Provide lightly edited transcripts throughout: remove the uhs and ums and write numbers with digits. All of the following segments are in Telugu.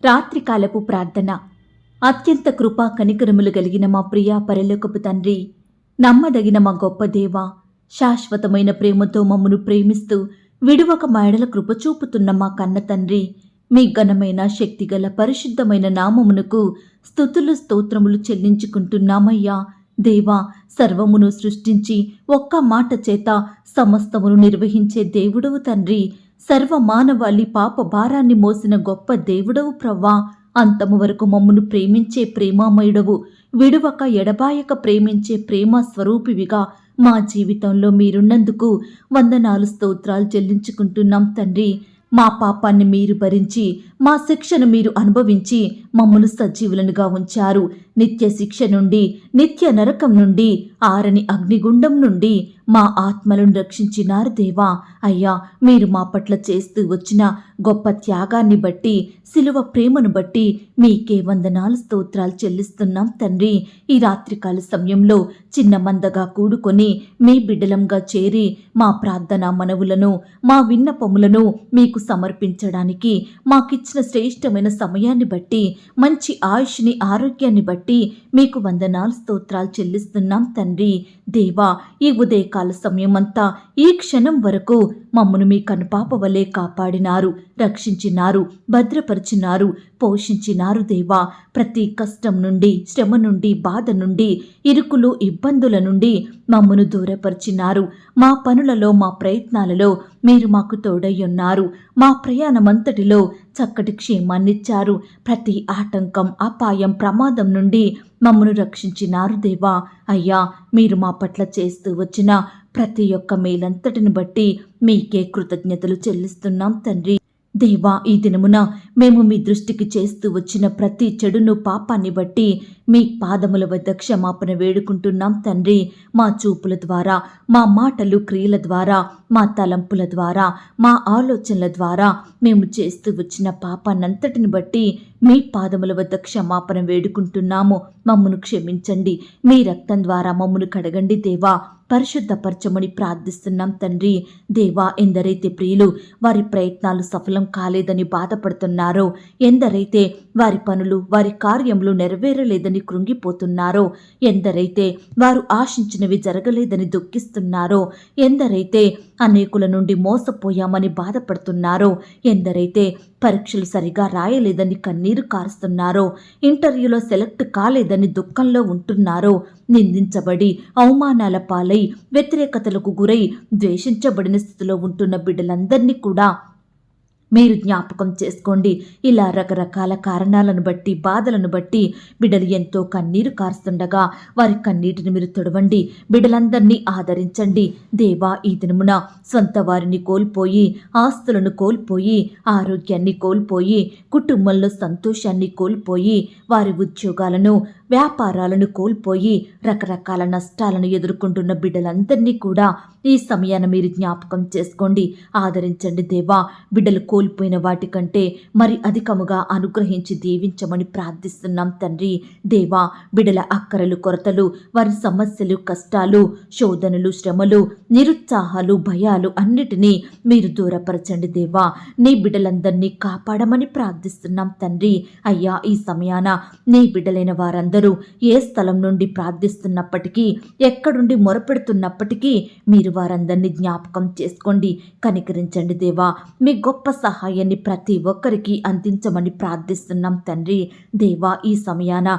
రాత్రికాలపు ప్రార్థన. అత్యంత కృపా కనికరములు కలిగిన మా ప్రియా పరలోకపు తండ్రి, నమ్మదగిన మా గొప్ప దేవ, శాశ్వతమైన ప్రేమతో మమ్మను ప్రేమిస్తూ విడువక మా ఎడల కృప చూపుతున్న మా కన్న తండ్రి, మీ ఘనమైన శక్తిగల పరిశుద్ధమైన నామమునకు స్తుతులు స్తోత్రములు చెల్లించుకుంటున్నామయ్యా. దేవా, సర్వమును సృష్టించి ఒక్క మాట చేత సమస్తమును నిర్వహించే దేవుడవు తండ్రి, సర్వ మానవాళి పాప భారాన్ని మోసిన గొప్ప దేవుడవు ప్రవ్వా. అంతము వరకు మమ్మను ప్రేమించే ప్రేమామయుడవు, విడువక ఎడబాయక ప్రేమించే ప్రేమ స్వరూపివిగా మా జీవితంలో మీరున్నందుకు వందనాలు స్తోత్రాలు చెల్లించుకుంటున్నాం తండ్రి. మా పాపాన్ని మీరు భరించి, మా శిక్షను మీరు అనుభవించి మమ్మను సజీవులనుగా ఉంచారు. నిత్య శిక్ష నుండి, నిత్య నరకం నుండి, ఆరని అగ్నిగుండం నుండి మా ఆత్మలను రక్షించినారు దేవా. అయ్యా, మీరు మా పట్ల చేస్తూ వచ్చిన గొప్ప త్యాగాన్ని బట్టి, శిలువ ప్రేమను బట్టి మీకే వందనాలు స్తోత్రాలు చెల్లిస్తున్నాం తండ్రి. ఈ రాత్రికాల సమయంలో చిన్న మందగా కూడుకొని మీ బిడ్డలంగా చేరి మా ప్రార్థనా మనవులను, మా విన్నపములను మీకు సమర్పించడానికి మాకిచ్చిన శ్రేష్టమైన సమయాన్ని బట్టి, మంచి ఆయుష్ని, ఆరోగ్యాన్ని బట్టి మీకు వందనాలు స్తోత్రాలు చెల్లిస్తున్నాం తండ్రి. దేవా, ఈ ఉదయకాల సమయమంతా, ఈ క్షణం వరకు మమ్మను మీ కనుపాప వలె కాపాడినారు, రక్షించినారు, భద్రపరిచినారు, పోషించినారు దేవా. ప్రతి కష్టం నుండి, శ్రమ నుండి, బాధ నుండి, ఇరుకులు, ఇబ్బందుల నుండి మమ్మను దూరపరిచినారు. మా పనులలో, మా ప్రయత్నాలలో మీరు మాకు తోడయ్యున్నారు. మా ప్రయాణమంతటిలో చక్కటి క్షేమాన్నిచ్చారు. ప్రతి ఆటంకం, అపాయం, ప్రమాదం నుండి మమ్మను రక్షించినారు దేవా. అయ్యా, మీరు మా పట్ల చేస్తూ వచ్చిన ప్రతి ఒక్క మేలంతటిని బట్టి మీకే కృతజ్ఞతలు చెల్లిస్తున్నాం తండ్రి. దేవా, ఈ దినమున మేము మీ దృష్టికి చేస్తూ వచ్చిన ప్రతి చెడును, పాపాన్ని బట్టి మీ పాదముల వద్ద క్షమాపణ వేడుకుంటున్నాం తండ్రి. మా చూపుల ద్వారా, మా మాటలు, క్రియల ద్వారా, మా తలంపుల ద్వారా, మా ఆలోచనల ద్వారా మేము చేస్తూ వచ్చిన పాపాన్నంతటిని బట్టి మీ పాదముల వద్ద క్షమాపణ వేడుకుంటున్నాము. మమ్మను క్షమించండి, మీ రక్తం ద్వారా మమ్మను కడగండి దేవా, పరిశుద్ధపరచమని ప్రార్థిస్తున్నాం తండ్రి. దేవా, ఎందరైతే ప్రియులు వారి ప్రయత్నాలు సఫలం కాలేదని బాధపడుతున్నారో, ఎందరైతే వారి పనులు, వారి కార్యములు నెరవేరలేదని కృంగిపోతున్నారో, ఎందరైతే వారు ఆశించినవి జరగలేదని దుఃఖిస్తున్నారో, ఎందరైతే అనేకుల నుండి మోసపోయామని బాధపడుతున్నారో, ఎందరైతే పరీక్షలు సరిగా రాయలేదని కన్నీరు కారుస్తున్నారో, ఇంటర్వ్యూలో సెలెక్ట్ కాలేదని దుఃఖంలో ఉంటున్నారో, నిందించబడి అవమానాల పాలై వ్యతిరేకతలకు గురై ద్వేషించబడిన స్థితిలో ఉంటున్న బిడ్డలందరినీ కూడా మీరు జ్ఞాపకం చేసుకోండి. ఇలా రకరకాల కారణాలను బట్టి, బాధలను బట్టి బిడ్డలు ఎంతో కన్నీరు కారుస్తుండగా వారి కన్నీటిని మీరు తొడవండి, బిడ్డలందరినీ ఆదరించండి. దేవా, ఈ దినమున సొంత వారిని కోల్పోయి, ఆస్తులను కోల్పోయి, ఆరోగ్యాన్ని కోల్పోయి, కుటుంబంలో సంతోషాన్ని కోల్పోయి, వారి ఉద్యోగాలను, వ్యాపారాలను కోల్పోయి రకరకాల నష్టాలను ఎదుర్కొంటున్న బిడ్డలందరినీ కూడా ఈ సమయాన మీరు జ్ఞాపకం చేసుకోండి, ఆదరించండి దేవా. బిడ్డలు కోల్పోయిన వాటికంటే మరి అధికముగా అనుగ్రహించి దీవించమని ప్రార్థిస్తున్నాం తండ్రి. దేవా, బిడ్డల అక్కరలు, కొరతలు, వారి సమస్యలు, కష్టాలు, శోధనలు, శ్రమలు, నిరుత్సాహాలు, భయాలు అన్నిటినీ మీరు దూరపరచండి దేవా. నీ బిడ్డలందరినీ కాపాడమని ప్రార్థిస్తున్నాం తండ్రి. అయ్యా, ఈ సమయాన నీ బిడ్డలైన వారందరూ ఏ స్థలం నుండి ప్రార్థిస్తున్నప్పటికీ, ఎక్కడుండి మొరపెడుతున్నప్పటికీ మీరు వారందరినీ జ్ఞాపకం చేసుకోండి, కనికరించండి దేవా. మీ గొప్ప సహాయాన్ని ప్రతి ఒక్కరికి అందించమని ప్రార్థిస్తున్నాం తండ్రి. దేవా, ఈ సమయాన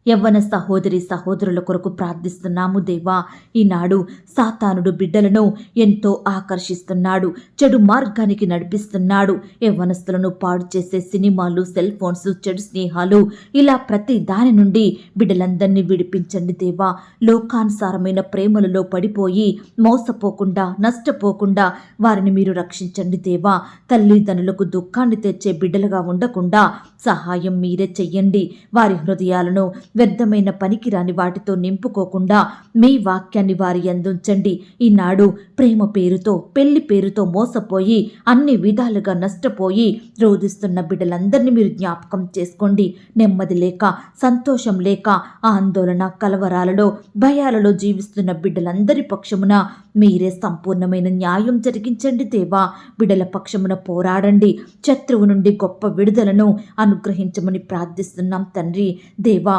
యవ్వన సహోదరి సహోదరుల కొరకు ప్రార్థిస్తున్నాము దేవా. ఈనాడు సాతానుడు బిడ్డలను ఎంతో ఆకర్షిస్తున్నాడు, చెడు మార్గానికి నడిపిస్తున్నాడు. యవ్వనస్తులను పాడు చేసే సినిమాలు, సెల్ ఫోన్స్, చెడు స్నేహాలు, ఇలా ప్రతి దాని నుండి బిడ్డలందరినీ విడిపించండి దేవా. లోకానుసారమైన ప్రేమలలో పడిపోయి మోసపోకుండా, నష్టపోకుండా వారిని మీరు రక్షించండి దేవా. తల్లిదండ్రులకు దుఃఖాన్ని తెచ్చే బిడ్డలుగా ఉండకుండా సహాయం మీరే చెయ్యండి. వారి హృదయాలను వ్యర్థమైన పనికిరాని వాటితో నింపుకోకుండా మీ వాక్యాన్ని వారి యందుంచండి. ఈనాడు ప్రేమ పేరుతో, పెళ్లి పేరుతో మోసపోయి అన్ని విధాలుగా నష్టపోయి రోధిస్తున్న బిడ్డలందరినీ మీరు జ్ఞాపకం చేసుకోండి. నెమ్మది లేక, సంతోషం లేక, ఆందోళన, కలవరాలలో, భయాలలో జీవిస్తున్న బిడ్డలందరి పక్షమున మీరే సంపూర్ణమైన న్యాయం జరిగించండి దేవా. బిడ్డల పక్షమున పోరాడండి. శత్రువు నుండి గొప్ప విడుదలను అనుగ్రహించమని ప్రార్థిస్తున్నాం తండ్రి. దేవా,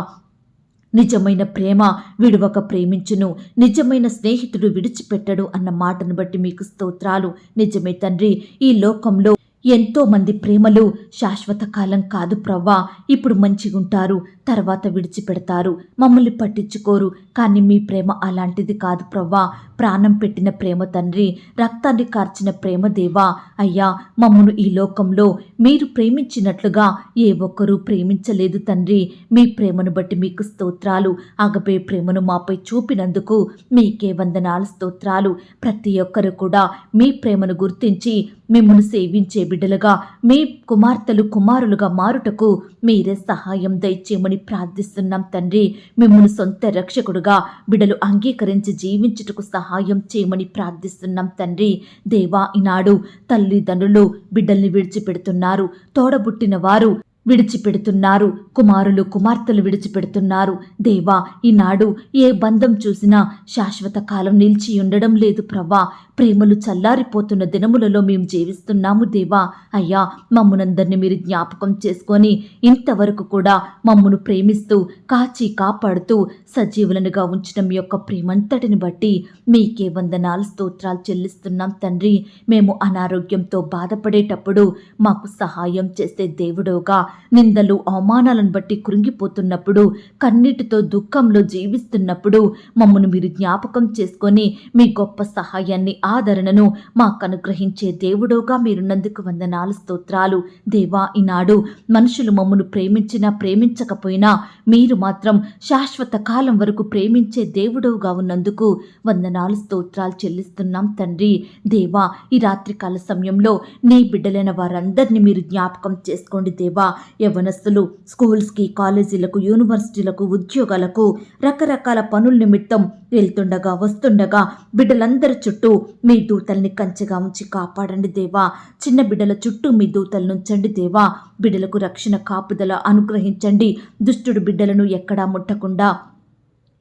నిజమైన ప్రేమ విడువక ప్రేమించును, నిజమైన స్నేహితుడు విడిచిపెట్టడు అన్న మాటను బట్టి మీకు స్తోత్రాలు. నిజమే తండ్రి, ఈ లోకంలో ఎంతో మంది ప్రేమలు శాశ్వత కాలం కాదు ప్రవ్వా. ఇప్పుడు మంచిగుంటారు, తర్వాత విడిచిపెడతారు, మమ్మల్ని పట్టించుకోరు. కానీ మీ ప్రేమ అలాంటిది కాదు ప్రవ్వా. ప్రాణం పెట్టిన ప్రేమ తండ్రి, రక్తాన్ని కార్చిన ప్రేమ దేవా. అయ్యా, మమ్మను ఈ లోకంలో మీరు ప్రేమించినట్లుగా ఏ ఒక్కరూ ప్రేమించలేదు తండ్రి. మీ ప్రేమను బట్టి మీకు స్తోత్రాలు. అగపే ప్రేమను మాపై చూపినందుకు మీకే వందనాలు, స్తోత్రాలు. ప్రతి ఒక్కరు కూడా మీ ప్రేమను గుర్తించి మిమ్మల్ని సేవించే బిడ్డలుగా, మీ కుమార్తెలు కుమారులుగా మారుటకు మీరే సహాయం దయచేయమని ప్రార్థిస్తున్నాం తండ్రి. మిమ్మల్ని సొంత రక్షకుడుగా బిడ్డలు అంగీకరించి జీవించుటకు సహాయం చేయమని ప్రార్థిస్తున్నాం తండ్రి. దేవా, ఈనాడు తల్లిదండ్రులు బిడ్డల్ని విడిచిపెడుతున్నారు, తోడబుట్టిన వారు విడిచిపెడుతున్నారు, కుమారులు కుమార్తెలు విడిచిపెడుతున్నారు. దేవా, ఈనాడు ఏ బంధం చూసినా శాశ్వత కాలం నిలిచి ఉండడం లేదు ప్రవ్వా. ప్రేమలు చల్లారిపోతున్న దినములలో మేము జీవిస్తున్నాము దేవా. అయ్యా, మమ్మునందరినీ మీరు జ్ఞాపకం చేసుకొని ఇంతవరకు కూడా మమ్మును ప్రేమిస్తూ కాచి కాపాడుతూ సజీవులనుగా ఉంచిన మీ యొక్క ప్రేమంతటిని బట్టి మీకే వందనాలు, స్తోత్రాలు చెల్లిస్తున్నాం తండ్రి. మేము అనారోగ్యంతో బాధపడేటప్పుడు మాకు సహాయం చేసే దేవుడోగా, నిందలు అవమానాలను బట్టి కృంగిపోతున్నప్పుడు, కన్నీటితో దుఃఖంలో జీవిస్తున్నప్పుడు మమ్మను మీరు జ్ఞాపకం చేసుకొని మీ గొప్ప సహాయాన్ని, ఆదరణను మాకు అనుగ్రహించే దేవుడోగా మీరున్నందుకు వందనాలు, స్తోత్రాలు. దేవా, ఈనాడు మనుషులు మమ్మను ప్రేమించినా ప్రేమించకపోయినా మీరు మాత్రం శాశ్వత కాలం వరకు ప్రేమించే దేవుడోగా ఉన్నందుకు వందనాలు, స్తోత్రాలు చెల్లిస్తున్నాం తండ్రి. దేవా, ఈ రాత్రికాల సమయంలో నీ బిడ్డలైన వారందరినీ మీరు జ్ఞాపకం చేసుకోండి దేవా. యవ్వనస్తులు స్కూల్స్కి, కాలేజీలకు, యూనివర్సిటీలకు, ఉద్యోగాలకు, రకరకాల పనుల నిమిత్తం వెళ్తుండగా వస్తుండగా బిడ్డలందరి చుట్టూ మీ దూతల్ని కంచెగా ఉంచి కాపాడండి దేవా. చిన్న బిడ్డల చుట్టూ మీ దూతలను ఉంచండి దేవా. బిడ్డలకు రక్షణ కాపుదల అనుగ్రహించండి. దుష్టుడు బిడ్డలను ఎక్కడా ముట్టకుండా,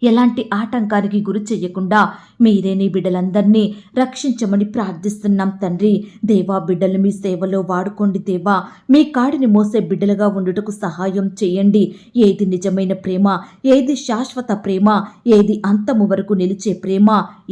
ఎలాంటి ఆటంకానికి గురి చెయ్యకుండా మీరే నీ బిడ్డలందరినీ రక్షించమని ప్రార్థిస్తున్నాం తండ్రి. దేవా, బిడ్డలు మీ సేవలో వాడుకోండి దేవా. మీ కాడిని మోసే బిడ్డలుగా ఉండుటకు సహాయం చేయండి. ఏది నిజమైన ప్రేమ, ఏది శాశ్వత ప్రేమ, ఏది అంతము వరకు నిలిచే ప్రేమ,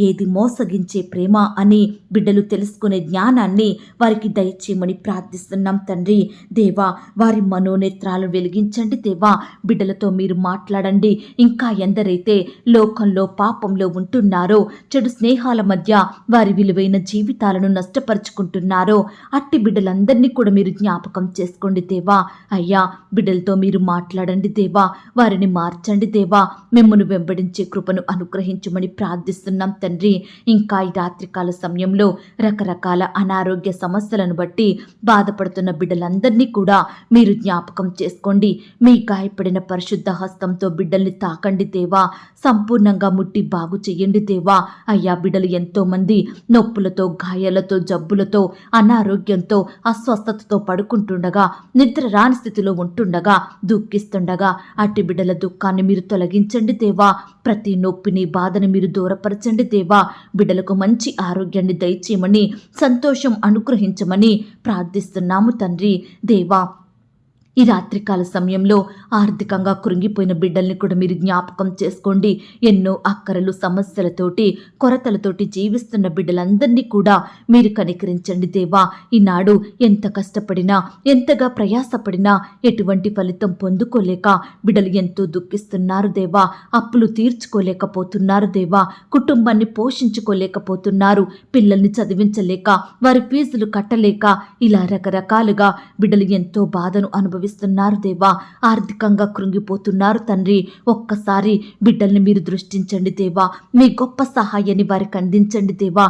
ఏది మోసగించే ప్రేమ అని బిడ్డలు తెలుసుకునే జ్ఞానాన్ని వారికి దయచేయమని ప్రార్థిస్తున్నాం తండ్రి. దేవా, వారి మనోనేత్రాలను వెలిగించండి దేవా. బిడ్డలతో మీరు మాట్లాడండి. ఇంకా ఎందరైతే లోకంలో పాపంలో ఉంటున్నారో, చెడు స్నేహాల మధ్య వారి విలువైన జీవితాలను నష్టపరుచుకుంటున్నారో అట్టి బిడ్డలందరినీ కూడా మీరు జ్ఞాపకం చేసుకోండి దేవా. అయ్యా, బిడ్డలతో మీరు మాట్లాడండి దేవా. వారిని మార్చండి దేవా. మిమ్మల్ని వెంబడించే కృపను అనుగ్రహించమని ప్రార్థిస్తున్నాం తండ్రి. ఇంకా ఈ రాత్రికాల సమయంలో రకరకాల అనారోగ్య సమస్యలను బట్టి బాధపడుతున్న బిడ్డలందరినీ కూడా మీరు జ్ఞాపకం చేసుకోండి. మీ గాయపడిన పరిశుద్ధ హస్తంతో బిడ్డల్ని తాకండి దేవా. సంపూర్ణంగా ముట్టి బాగు చెయ్యండి దేవా. అయ్యా, బిడ్డలు ఎంతో మంది నొప్పులతో, గాయాలతో, జబ్బులతో, అనారోగ్యంతో, అస్వస్థతతో పడుకుంటుండగా, నిద్ర రాని స్థితిలో ఉంటుండగా, దుఃఖిస్తుండగా అట్టి బిడ్డల దుఃఖాన్ని మీరు తొలగించండి దేవా. ప్రతి నొప్పిని, బాధని మీరు దూరపరచండి దేవా. బిడ్డలకు మంచి ఆరోగ్యాన్ని దయచేయమని, సంతోషం అనుగ్రహించమని ప్రార్థిస్తున్నాము తండ్రి. దేవా, ఈ రాత్రికాల సమయంలో ఆర్థికంగా కృంగిపోయిన బిడ్డల్ని కూడా మీరు జ్ఞాపకం చేసుకోండి. ఎన్నో అక్కరలు, సమస్యలతోటి, కొరతలతోటి జీవిస్తున్న బిడ్డలందరినీ కూడా మీరు కనికరించండి దేవా. ఈనాడు ఎంత కష్టపడినా, ఎంతగా ప్రయాసపడినా ఎటువంటి ఫలితం పొందుకోలేక బిడ్డలు ఎంతో దుఃఖిస్తున్నారు దేవా. అప్పులు తీర్చుకోలేకపోతున్నారు దేవా. కుటుంబాన్ని పోషించుకోలేకపోతున్నారు. పిల్లల్ని చదివించలేక, వారి ఫీజులు కట్టలేక, ఇలా రకరకాలుగా బిడ్డలు ఎంతో బాధను అనుభవిస్తున్నారు దేవా. ఆర్థికంగా కృంగిపోతున్నారు తండ్రి. ఒక్కసారి బిడ్డల్ని మీరు దృష్టించండి దేవా. మీ గొప్ప సహాయాన్ని వారికి అందించండి దేవా.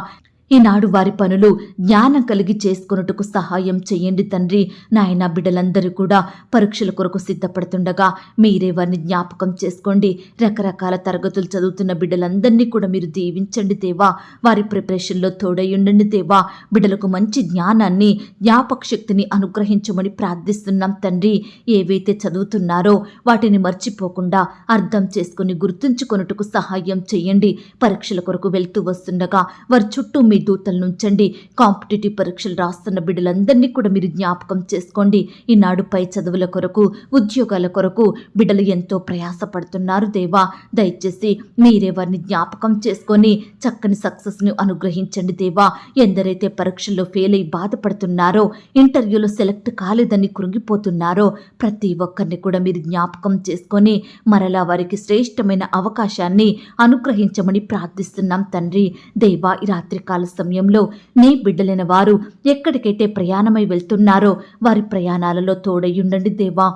ఈనాడు వారి పనులు జ్ఞానం కలిగి చేసుకొనుటకు సహాయం చేయండి తండ్రి. నాయన బిడ్డలందరూ కూడా పరీక్షల కొరకు సిద్ధపడుతుండగా మీరే వారిని జ్ఞాపకం చేసుకోండి. రకరకాల తరగతులు చదువుతున్న బిడ్డలందరినీ కూడా మీరు దీవించండి దేవా. వారి ప్రిపరేషన్లో తోడై ఉండండి దేవా. బిడ్డలకు మంచి జ్ఞానాన్ని, జ్ఞాపక శక్తిని అనుగ్రహించమని ప్రార్థిస్తున్నాం తండ్రి. ఏవైతే చదువుతున్నారో వాటిని మర్చిపోకుండా అర్థం చేసుకుని గుర్తుంచుకొనుటకు సహాయం చేయండి. పరీక్షల కొరకు వెళ్తూ వస్తుండగా వారి చుట్టూ మీ దూతలు నుంచండి. కాంపిటేటివ్ పరీక్షలు రాస్తున్న బిడ్డలందరినీ కూడా మీరు జ్ఞాపకం చేసుకోండి. ఈనాడు పై చదువుల కొరకు, ఉద్యోగాల కొరకు బిడ్డలు ఎంతో ప్రయాసపడుతున్నారు దేవా. దయచేసి మీరే వారిని జ్ఞాపకం చేసుకొని చక్కని సక్సెస్ని అనుగ్రహించండి దేవా. ఎందరైతే పరీక్షల్లో ఫెయిల్ అయి బాధపడుతున్నారో, ఇంటర్వ్యూలో సెలెక్ట్ కాలేదని కృంగిపోతున్నారో ప్రతి ఒక్కరిని కూడా మీరు జ్ఞాపకం చేసుకొని మరలా వారికి శ్రేష్టమైన అవకాశాన్ని అనుగ్రహించమని ప్రార్థిస్తున్నాం తండ్రి. దేవా, ఈ రాత్రికాల సమయంలో నీ బిడ్డలైన వారు ఎక్కడికైతే ప్రయాణమై వెళ్తున్నారో వారి ప్రయాణాలలో తోడయ్యుండండి దేవా.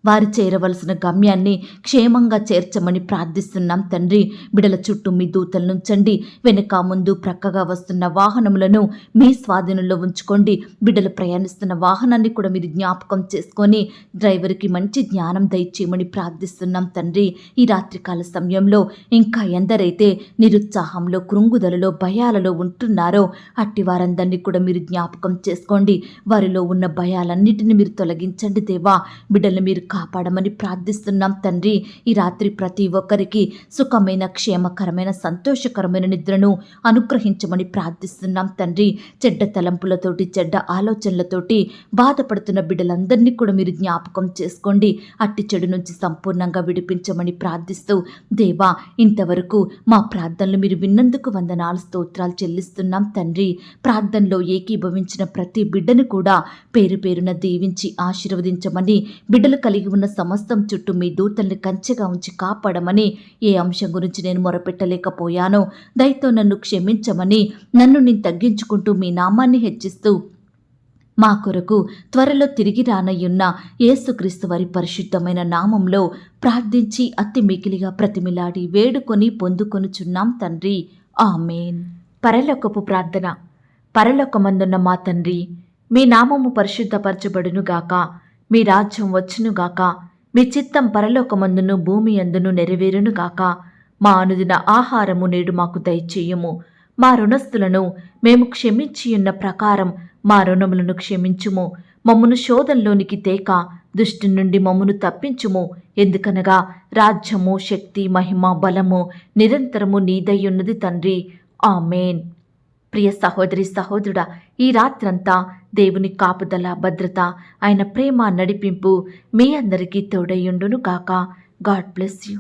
వారు చేరవలసిన గమ్యాన్ని క్షేమంగా చేర్చమని ప్రార్థిస్తున్నాం తండ్రి. బిడల చుట్టూ మీ దూతలు నుంచండి. వెనుక ముందు ప్రక్కగా వస్తున్న వాహనములను మీ స్వాధీనంలో ఉంచుకోండి. బిడ్డలు ప్రయాణిస్తున్న వాహనాన్ని కూడా మీరు జ్ఞాపకం చేసుకొని డ్రైవర్కి మంచి జ్ఞానం దయచేయమని ప్రార్థిస్తున్నాం తండ్రి. ఈ రాత్రికాల సమయంలో ఇంకా ఎందరైతే నిరుత్సాహంలో, కృంగుదలలో, భయాలలో ఉంటున్నారో అట్టి వారందరినీ కూడా మీరు జ్ఞాపకం చేసుకోండి. వారిలో ఉన్న భయాలన్నిటిని మీరు తొలగించండి దేవా. బిడ్డలు మీరు కాపాడమని ప్రార్థిస్తున్నాం తండ్రి. ఈ రాత్రి ప్రతి ఒక్కరికి సుఖమైన, క్షేమకరమైన, సంతోషకరమైన నిద్రను అనుగ్రహించమని ప్రార్థిస్తున్నాం తండ్రి. చెడ్డ తలంపులతోటి, చెడ్డ ఆలోచనలతోటి బాధపడుతున్న బిడ్డలందరినీ కూడా మీరు జ్ఞాపకం చేసుకోండి. అట్టి చెడు నుంచి సంపూర్ణంగా విడిపించమని ప్రార్థిస్తూ దేవా, ఇంతవరకు మా ప్రార్థనలు మీరు విన్నందుకు వందనాలు, స్తోత్రాలు చెల్లిస్తున్నాం తండ్రి. ప్రార్థనలో ఏకీభవించిన ప్రతి బిడ్డను కూడా పేరు పేరున దీవించి ఆశీర్వదించమని, బిడ్డలు కలిగి ఉన్న సమస్తం చుట్టూ మీ దూతల్ని కంచెగా ఉంచి కాపాడమని, ఏ అంశం గురించి నేను మొరపెట్టలేకపోయానో దయతో నన్ను క్షమించమని, నన్ను నేను తగ్గించుకుంటూ మీ నామాన్ని హెచ్చిస్తూ మా కొరకు త్వరలో తిరిగి రానయ్యున్న యేసుక్రీస్తు వారి పరిశుద్ధమైన నామంలో ప్రార్థించి అతి మికిలిగా ప్రతిమిలాడి వేడుకొని పొందుకొనుచున్నాం తండ్రి. ఆమేన్. పరలోకపు ప్రార్థన. పరలోకమందున్న మా తండ్రి, మీ నామము పరిశుద్ధపరచబడునుగాక. మీ రాజ్యం వచ్చునుగాక. మీ చిత్తం పరలోకమందును భూమి అందును నెరవేరునుగాక. మా అనుదిన ఆహారము నేడు మాకు దయచేయము. మా రుణస్థులను మేము క్షమించియున్న ప్రకారం మా రుణములను క్షమించుము. మమ్మును శోధంలోనికి తేక దుష్టు నుండి మమ్మును తప్పించుము. ఎందుకనగా రాజ్యము, శక్తి, మహిమ, బలము నిరంతరము నీదయ్యున్నది తండ్రి. ఆమేన్. ప్రియ సహోదరి, సహోదరుడా, ఈ రాత్రంతా దేవుని కాపుదల, భద్రత, ఆయన ప్రేమ, నడిపింపు మీ అందరికీ తోడయ్యుండును గాక. God bless you.